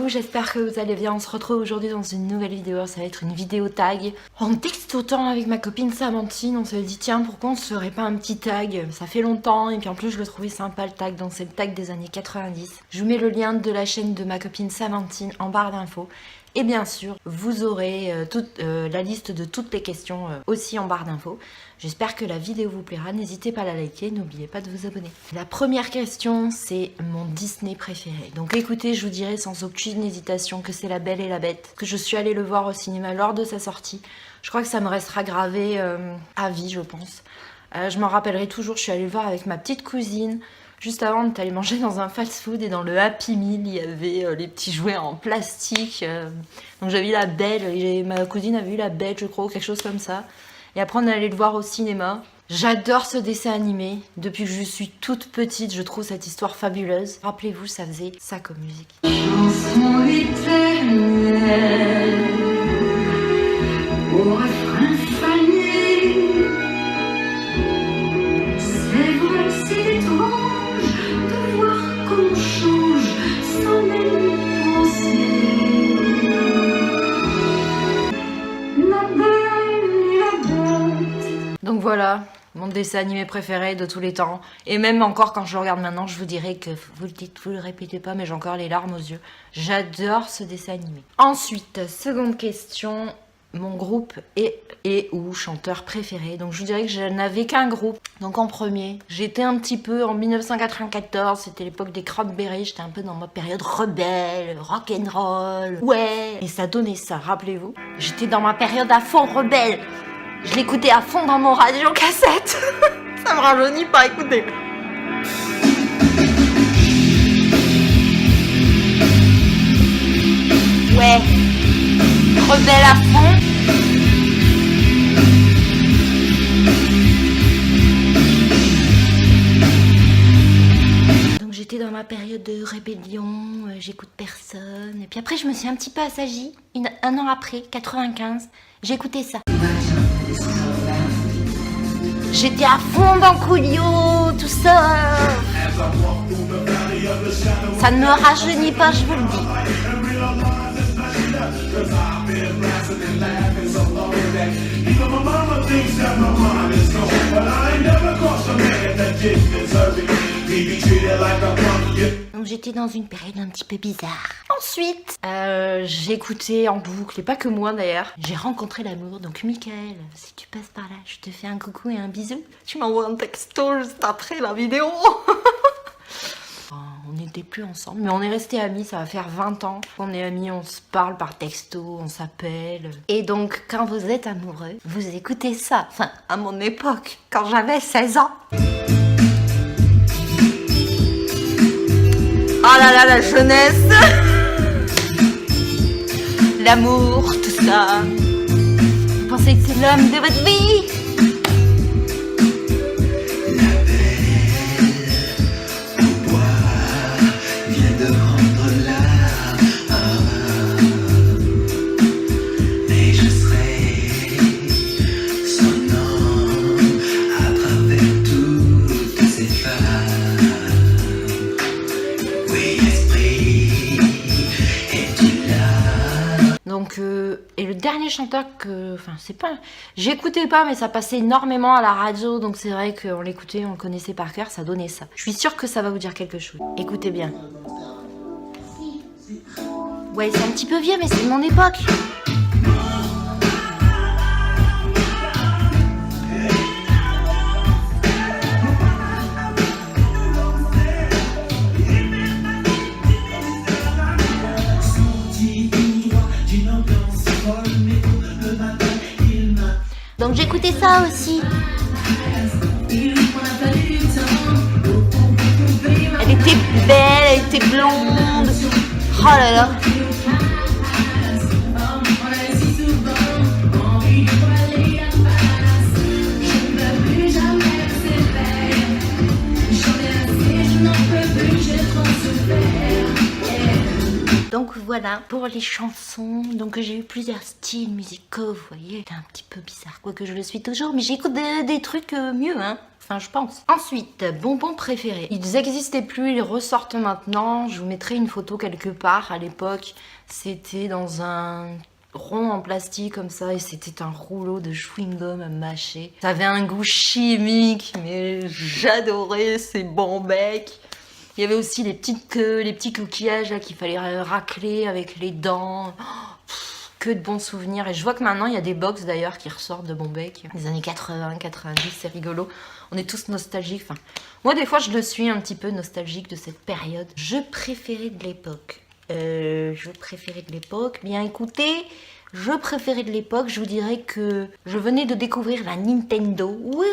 vous, j'espère que vous allez bien. On se retrouve aujourd'hui dans une nouvelle vidéo. Ça va être une vidéo tag. En textotant avec ma copine Samantine, on s'est dit tiens, pourquoi on se ferait pas un petit tag? Ça fait longtemps et puis en plus je le trouvais sympa le tag, donc c'est le tag des années 90. Je vous mets le lien de la chaîne de ma copine Samantine en barre d'infos. Et bien sûr, vous aurez la liste de toutes les questions aussi en barre d'infos. J'espère que la vidéo vous plaira. N'hésitez pas à la liker, n'oubliez pas de vous abonner. La première question, c'est mon Disney préféré. Donc écoutez, je vous dirai sans aucune hésitation que c'est La Belle et la Bête, que je suis allée le voir au cinéma lors de sa sortie. Je crois que ça me restera gravé à vie, je pense. Je m'en rappellerai toujours, je suis allée le voir avec ma petite cousine. Juste avant, on est allé manger dans un fast-food et dans le Happy Meal, il y avait les petits jouets en plastique. Donc j'avais vu La Belle, et ma cousine a vu La Bête, je crois, ou quelque chose comme ça. Et après, on est allé le voir au cinéma. J'adore ce dessin animé. Depuis que je suis toute petite, je trouve cette histoire fabuleuse. Rappelez-vous, ça faisait ça comme musique. Chanson éternelle, au refrain fané. C'est vrai, c'est étrange de voir qu'on change sans même penser. La Belle et la Bête. Donc voilà, mon dessin animé préféré de tous les temps. Et même encore quand je le regarde maintenant, je vous dirais que vous le dites, vous le répétez pas, mais j'ai encore les larmes aux yeux. J'adore ce dessin animé. Ensuite, seconde question, mon groupe et ou chanteur préféré. Donc je vous dirais que je n'avais qu'un groupe. Donc en premier, j'étais un petit peu en 1994, c'était l'époque des Cranberries, j'étais un peu dans ma période rebelle, rock'n'roll. Ouais, et ça donnait ça, rappelez-vous. J'étais dans ma période à fond rebelle. Je l'écoutais à fond dans mon radio cassette. Ça me rajeunit pas, écoutez. Ouais, rebelle à fond. Donc j'étais dans ma période de rébellion, j'écoute personne. Et puis après je me suis un petit peu assagie. Un an après, 95, j'écoutais ça. J'étais à fond dans Coolio, tout ça. Ça ne me rajeunit pas, je vous le dis. Donc j'étais dans une période un petit peu bizarre. Ensuite, j'écoutais en boucle, et pas que moi d'ailleurs. J'ai rencontré l'amour, donc Michael, si tu passes par là, je te fais un coucou et un bisou. Tu m'envoies un texto juste après la vidéo. On n'était plus ensemble, mais on est restés amis, ça va faire 20 ans qu'on est amis, on se parle par texto, on s'appelle. Et donc, quand vous êtes amoureux, vous écoutez ça. Enfin, à mon époque, quand j'avais 16 ans. Oh là là, la jeunesse. L'amour, tout ça. Vous pensez que c'est l'homme de votre vie? Donc, et le dernier chanteur que, enfin c'est pas, j'écoutais pas mais ça passait énormément à la radio, donc c'est vrai qu'on l'écoutait, on le connaissait par cœur, ça donnait ça. Je suis sûre que ça va vous dire quelque chose. Écoutez bien. Ouais, c'est un petit peu vieux mais c'est de mon époque. Donc j'écoutais ça aussi. Elle était belle, elle était blonde. Oh là là. Donc voilà, voilà, pour les chansons. Donc j'ai eu plusieurs styles musicaux, vous voyez. C'est un petit peu bizarre, quoique je le suis toujours, mais j'écoute des trucs mieux, hein. Enfin, je pense. Ensuite, bonbons préférés. Ils n'existaient plus, ils ressortent maintenant. Je vous mettrai une photo quelque part. À l'époque, c'était dans un rond en plastique comme ça et c'était un rouleau de chewing-gum à mâcher. Ça avait un goût chimique, mais j'adorais ces bons becs. Il y avait aussi les petits coquillages là qu'il fallait racler avec les dents. Que de bons souvenirs. Et je vois que maintenant, il y a des box d'ailleurs qui ressortent de Bombec. Les années 80, 90, c'est rigolo. On est tous nostalgiques. Enfin, moi, des fois, je le suis un petit peu nostalgique de cette période. Je préférais de l'époque. Bien écoutez, je préférais de l'époque. Je vous dirais que je venais de découvrir la Nintendo. Oui,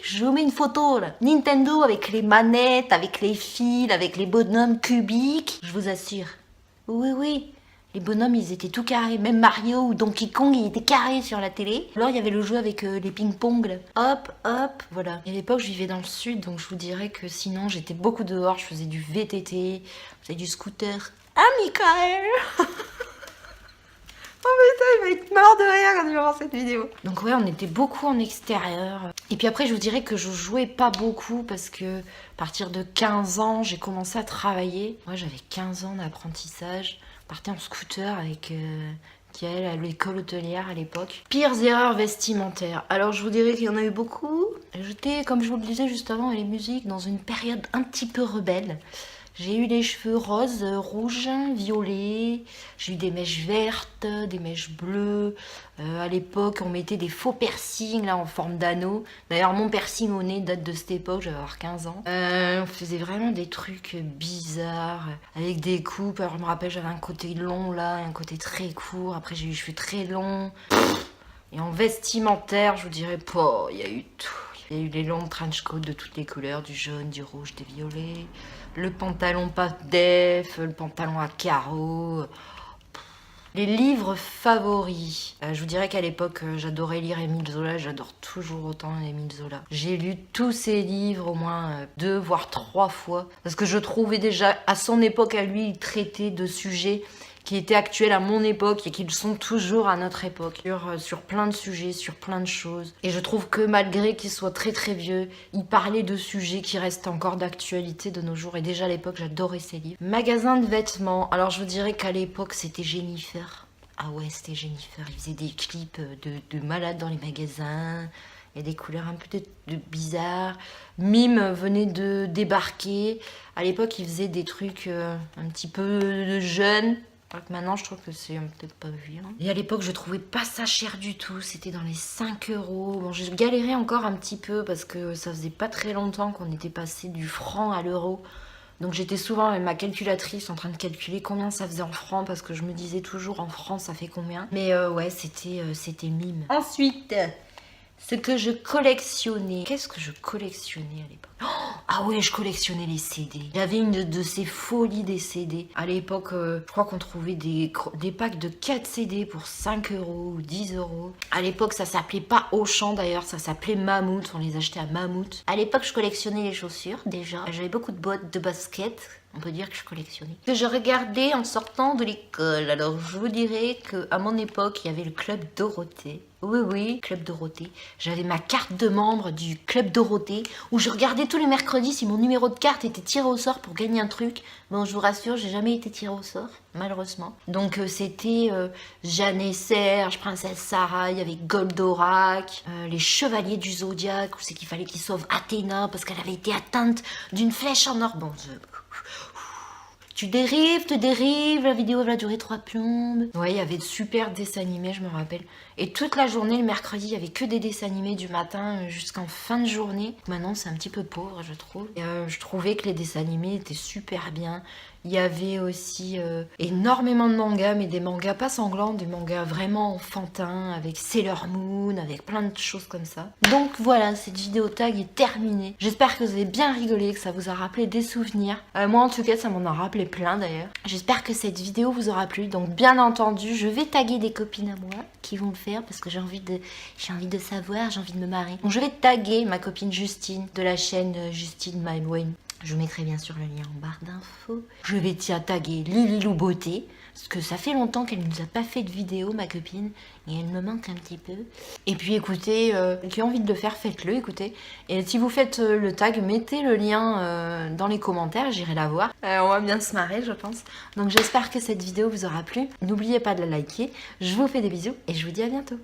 je vous mets une photo là. Nintendo avec les manettes, avec les fils, avec les bonhommes cubiques. Je vous assure. Oui. Les bonhommes, ils étaient tout carrés. Même Mario ou Donkey Kong, il était carré sur la télé. Alors, il y avait le jeu avec les ping-pong. Là. Hop, voilà. Et à l'époque, je vivais dans le sud, donc je vous dirais que sinon, j'étais beaucoup dehors. Je faisais du VTT, je faisais du scooter. Ah, Michael Oh putain, il va être mort de rire quand il va voir cette vidéo. Donc ouais, on était beaucoup en extérieur. Et puis après, je vous dirais que je jouais pas beaucoup parce que à partir de 15 ans, j'ai commencé à travailler. Moi, j'avais 15 ans d'apprentissage. Je partais en scooter avec Kiel à l'école hôtelière à l'époque. Pires erreurs vestimentaires. Alors, je vous dirais qu'il y en a eu beaucoup. J'étais, comme je vous le disais juste avant, à les musiques, dans une période un petit peu rebelle. J'ai eu les cheveux roses, rouges, violets. J'ai eu des mèches vertes, des mèches bleues. À l'époque, on mettait des faux piercings là en forme d'anneau. D'ailleurs, mon piercing au nez date de cette époque, j'avais avoir 15 ans. On faisait vraiment des trucs bizarres avec des coupes. Alors, je me rappelle, j'avais un côté long là, un côté très court. Après, j'ai eu les cheveux très longs. Et en vestimentaire, je vous dirais pas, il y a eu tout. Il y a eu les longs trench coats de toutes les couleurs, du jaune, du rouge, des violets. Le pantalon pas def, le pantalon à carreaux. Les livres favoris. Je vous dirais qu'à l'époque, j'adorais lire Émile Zola. J'adore toujours autant Émile Zola. J'ai lu tous ses livres au moins 2 voire 3 fois. Parce que je trouvais déjà, à son époque, à lui, il traitait de sujets qui étaient actuels à mon époque et qui le sont toujours à notre époque. Sur plein de sujets, sur plein de choses. Et je trouve que malgré qu'il soit très très vieux, il parlait de sujets qui restent encore d'actualité de nos jours. Et déjà à l'époque, j'adorais ses livres. Magasin de vêtements. Alors je vous dirais qu'à l'époque, c'était Jennifer. Ah ouais, c'était Jennifer. Il faisait des clips de malades dans les magasins. Il y a des couleurs un peu de bizarres. Mime venait de débarquer. À l'époque, il faisait des trucs un petit peu de jeunes. Maintenant, je trouve que c'est peut-être pas violent. Et à l'époque, je trouvais pas ça cher du tout. C'était dans les 5 euros. Bon, je galérais encore un petit peu parce que ça faisait pas très longtemps qu'on était passé du franc à l'euro. Donc j'étais souvent avec ma calculatrice en train de calculer combien ça faisait en francs parce que je me disais toujours en francs ça fait combien. Mais ouais, c'était mime. Ensuite, ce que je collectionnais. Qu'est-ce que je collectionnais à l'époque? Ah ouais, je collectionnais les CD. J'avais une de ces folies des CD. À l'époque, je crois qu'on trouvait des packs de 4 CD pour 5 euros ou 10 euros. À l'époque, ça s'appelait pas Auchan d'ailleurs, ça s'appelait Mammouth. On les achetait à Mammouth. À l'époque, je collectionnais les chaussures déjà. J'avais beaucoup de boîtes de basket. On peut dire que je collectionnais. Que je regardais en sortant de l'école. Alors, je vous dirais qu'à mon époque, il y avait le Club Dorothée. Oui, Club Dorothée. J'avais ma carte de membre du Club Dorothée où je regardais tous les mercredis si mon numéro de carte était tiré au sort pour gagner un truc. Bon, je vous rassure, j'ai jamais été tiré au sort, malheureusement. Donc, c'était Jeanne et Serge, Princesse Sarah, il y avait Goldorak, les Chevaliers du Zodiaque, où c'est qu'il fallait qu'ils sauvent Athéna parce qu'elle avait été atteinte d'une flèche en or. Bon, tu dérives, la vidéo va durer 3 plombes. Ouais, il y avait de super dessins animés, je me rappelle. Et toute la journée, le mercredi, il y avait que des dessins animés du matin jusqu'en fin de journée. Maintenant, c'est un petit peu pauvre, je trouve. Et, je trouvais que les dessins animés étaient super bien. Il y avait aussi énormément de mangas, mais des mangas pas sanglants, des mangas vraiment enfantins, avec Sailor Moon, avec plein de choses comme ça. Donc voilà, cette vidéo tag est terminée. J'espère que vous avez bien rigolé, que ça vous a rappelé des souvenirs. Moi en tout cas, ça m'en a rappelé plein d'ailleurs. J'espère que cette vidéo vous aura plu. Donc bien entendu, je vais taguer des copines à moi qui vont le faire parce que j'ai envie de savoir, j'ai envie de me marrer. Donc je vais taguer ma copine Justine de la chaîne Justine My Wayne. Je vous mettrai bien sûr le lien en barre d'infos. Je vais taguer Lililou Beauté, parce que ça fait longtemps qu'elle nous a pas fait de vidéo, ma copine, et elle me manque un petit peu. Et puis écoutez, qui a envie de le faire, faites-le, écoutez. Et si vous faites le tag, mettez le lien dans les commentaires, j'irai la voir. On va bien se marrer, je pense. Donc j'espère que cette vidéo vous aura plu. N'oubliez pas de la liker. Je vous fais des bisous et je vous dis à bientôt.